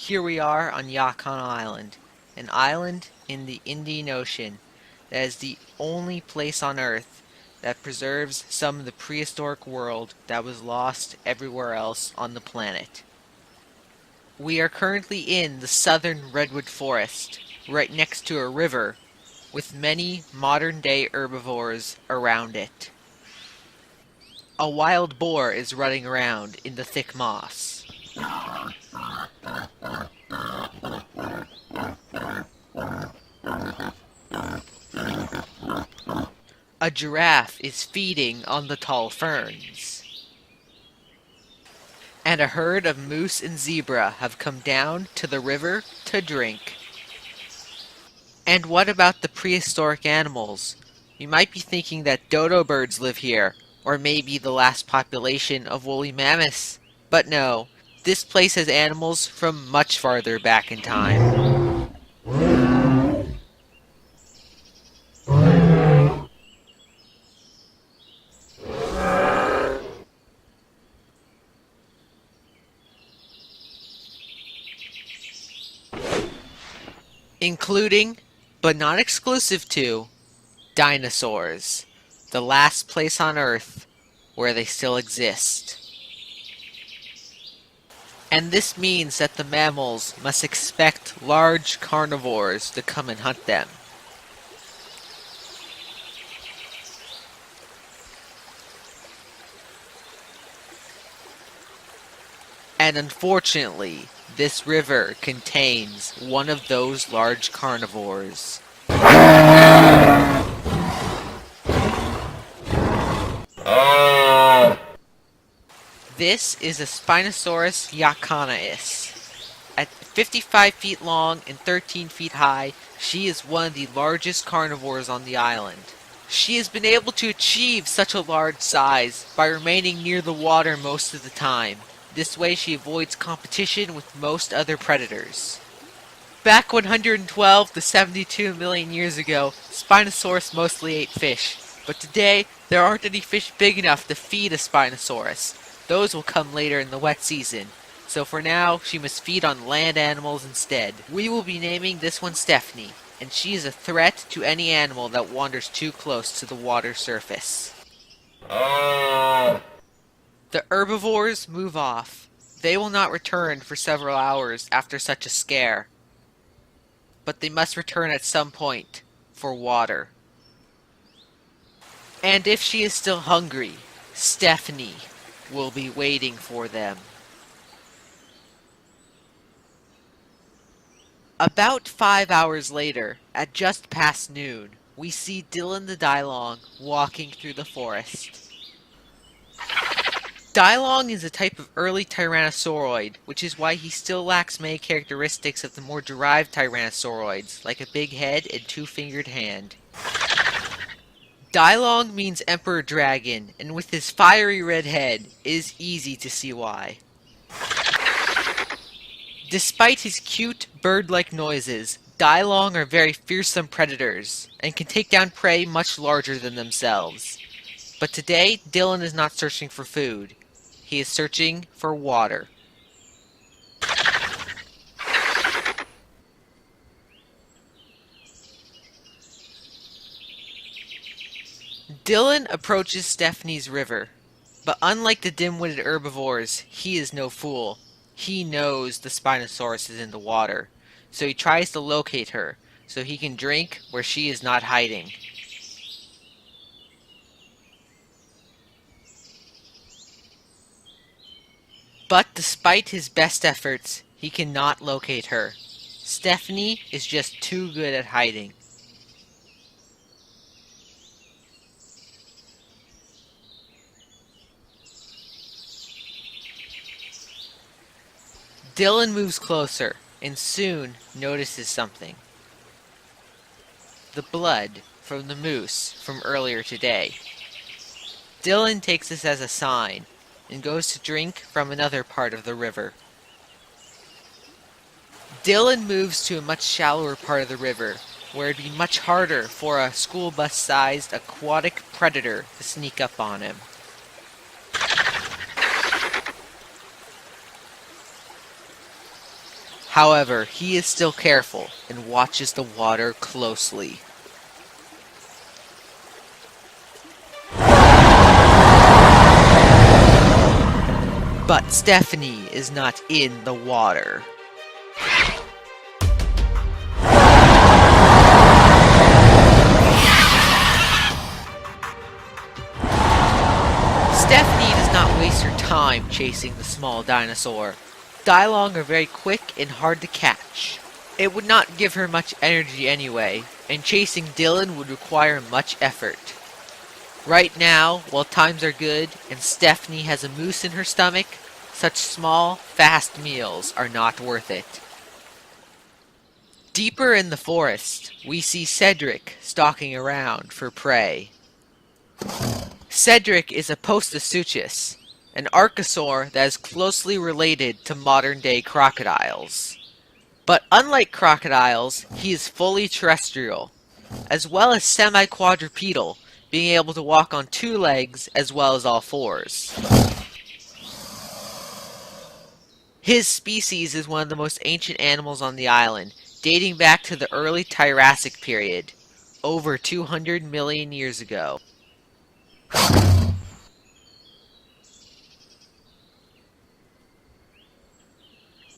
Here we are on Yatcana Island, an island in the Indian Ocean that is the only place on Earth that preserves some of the prehistoric world that was lost everywhere else on the planet. We are currently in the southern redwood forest, right next to a river, with many modern-day herbivores around it. A wild boar is running around in the thick moss. A giraffe is feeding on the tall ferns. And a herd of moose and zebra have come down to the river to drink. And what about the prehistoric animals? You might be thinking that dodo birds live here, or maybe the last population of woolly mammoths. But no, this place has animals from much farther back in time. Including, but not exclusive to, dinosaurs, the last place on Earth where they still exist. And this means that the mammals must expect large carnivores to come and hunt them. And unfortunately, this river contains one of those large carnivores. This is a Spinosaurus yatcanais. At 55 feet long and 13 feet high, she is one of the largest carnivores on the island. She has been able to achieve such a large size by remaining near the water most of the time. This way she avoids competition with most other predators. Back 112 to 72 million years ago, Spinosaurus mostly ate fish. But today, there aren't any fish big enough to feed a Spinosaurus. Those will come later in the wet season. So for now, she must feed on land animals instead. We will be naming this one Stephanie, and she is a threat to any animal that wanders too close to the water surface. The herbivores move off. They will not return for several hours after such a scare. But they must return at some point for water. And if she is still hungry, Stephanie will be waiting for them. About 5 hours later, at just past noon, we see Dylan the Dilong walking through the forest. Dilong is a type of early tyrannosauroid, which is why he still lacks many characteristics of the more derived tyrannosauroids, like a big head and two-fingered hand. Dilong means Emperor Dragon, and with his fiery red head, it is easy to see why. Despite his cute, bird-like noises, Dilong are very fearsome predators, and can take down prey much larger than themselves. But today, Dylan is not searching for food. He is searching for water. Dylan approaches Stephanie's river, but unlike the dim-witted herbivores, he is no fool. He knows the Spinosaurus is in the water, so he tries to locate her, so he can drink where she is not hiding. But despite his best efforts, he cannot locate her. Stephanie is just too good at hiding. Dylan moves closer, and soon notices something. The blood from the moose from earlier today. Dylan takes this as a sign, and goes to drink from another part of the river. Dylan moves to a much shallower part of the river, where it'd be much harder for a school bus-sized aquatic predator to sneak up on him. However, he is still careful and watches the water closely. But Stephanie is not in the water. Stephanie does not waste her time chasing the small dinosaur. Dylong are very quick and hard to catch. It would not give her much energy anyway, and chasing Dylan would require much effort. Right now, while times are good and Stephanie has a moose in her stomach, such small, fast meals are not worth it. Deeper in the forest, we see Cedric stalking around for prey. Cedric is a Postosuchus, an archosaur that is closely related to modern-day crocodiles. But unlike crocodiles, he is fully terrestrial, as well as semi-quadrupedal, being able to walk on 2 legs as well as all 4s. His species is one of the most ancient animals on the island, dating back to the early Triassic period, over 200 million years ago.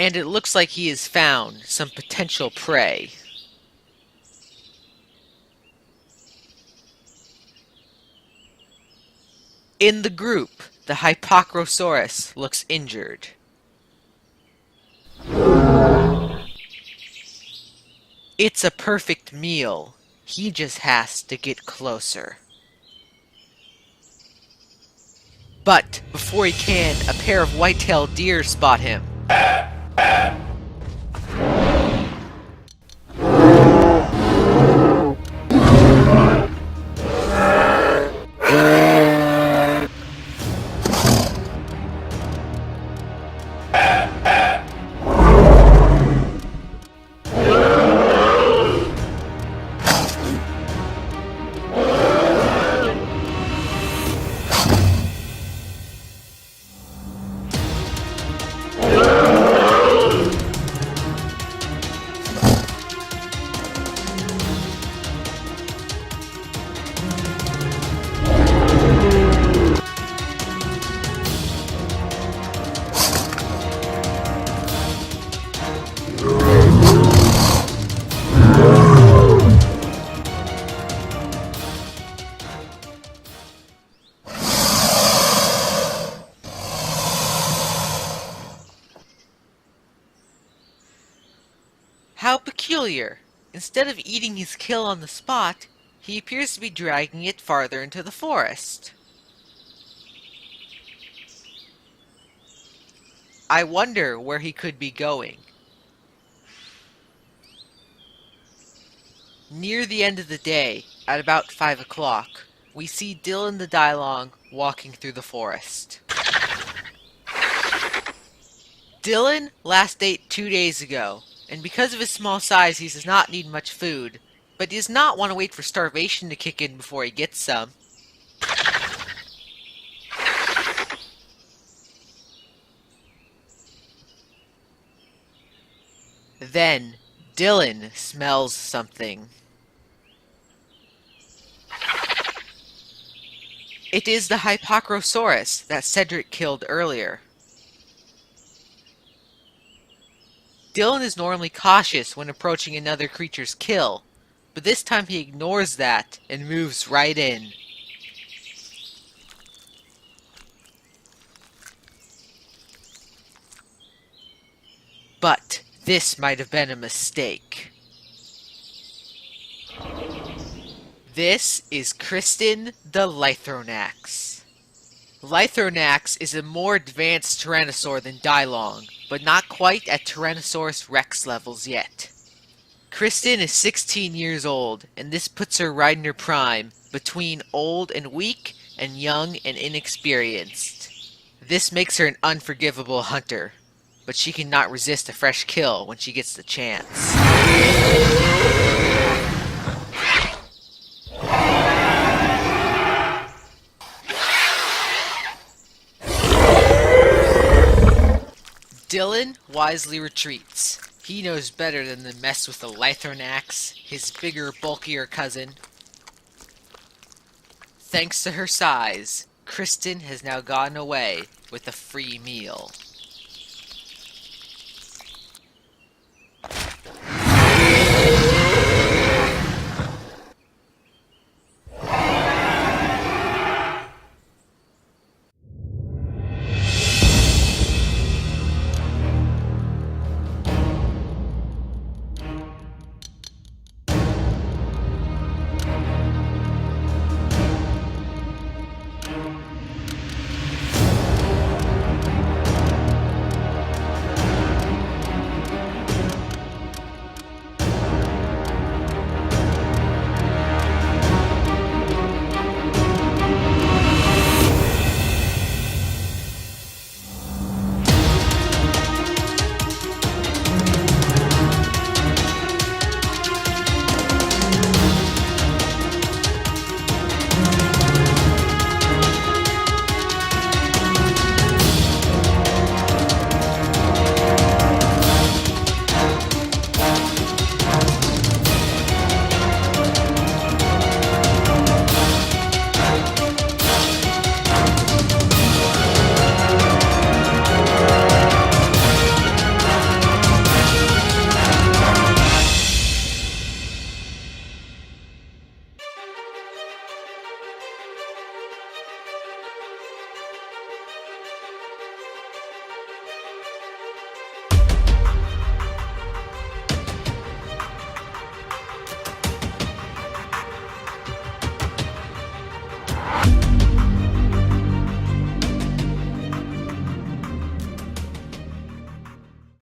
And it looks like he has found some potential prey. In the group, the Hypacrosaurus looks injured. It's a perfect meal. He just has to get closer. But before he can, a pair of white-tailed deer spot him. How peculiar! Instead of eating his kill on the spot, he appears to be dragging it farther into the forest. I wonder where he could be going. Near the end of the day, at about 5 o'clock, we see Dylan the Dylong walking through the forest. Dylan last ate 2 days ago, and because of his small size he does not need much food, but he does not want to wait for starvation to kick in before he gets some. Then, Dylan smells something. It is the Hypacrosaurus that Cedric killed earlier. Dylan is normally cautious when approaching another creature's kill, but this time he ignores that and moves right in. But this might have been a mistake. This is Kristen the Lythronax. Lythronax is a more advanced Tyrannosaur than Dylong, but not quite at Tyrannosaurus Rex levels yet. Kristen is 16 years old, and this puts her right in her prime, between old and weak and young and inexperienced. This makes her an unforgivable hunter, but she cannot resist a fresh kill when she gets the chance. Dylan wisely retreats. He knows better than to mess with the Lythornax, his bigger, bulkier cousin. Thanks to her size, Kristen has now gotten away with a free meal.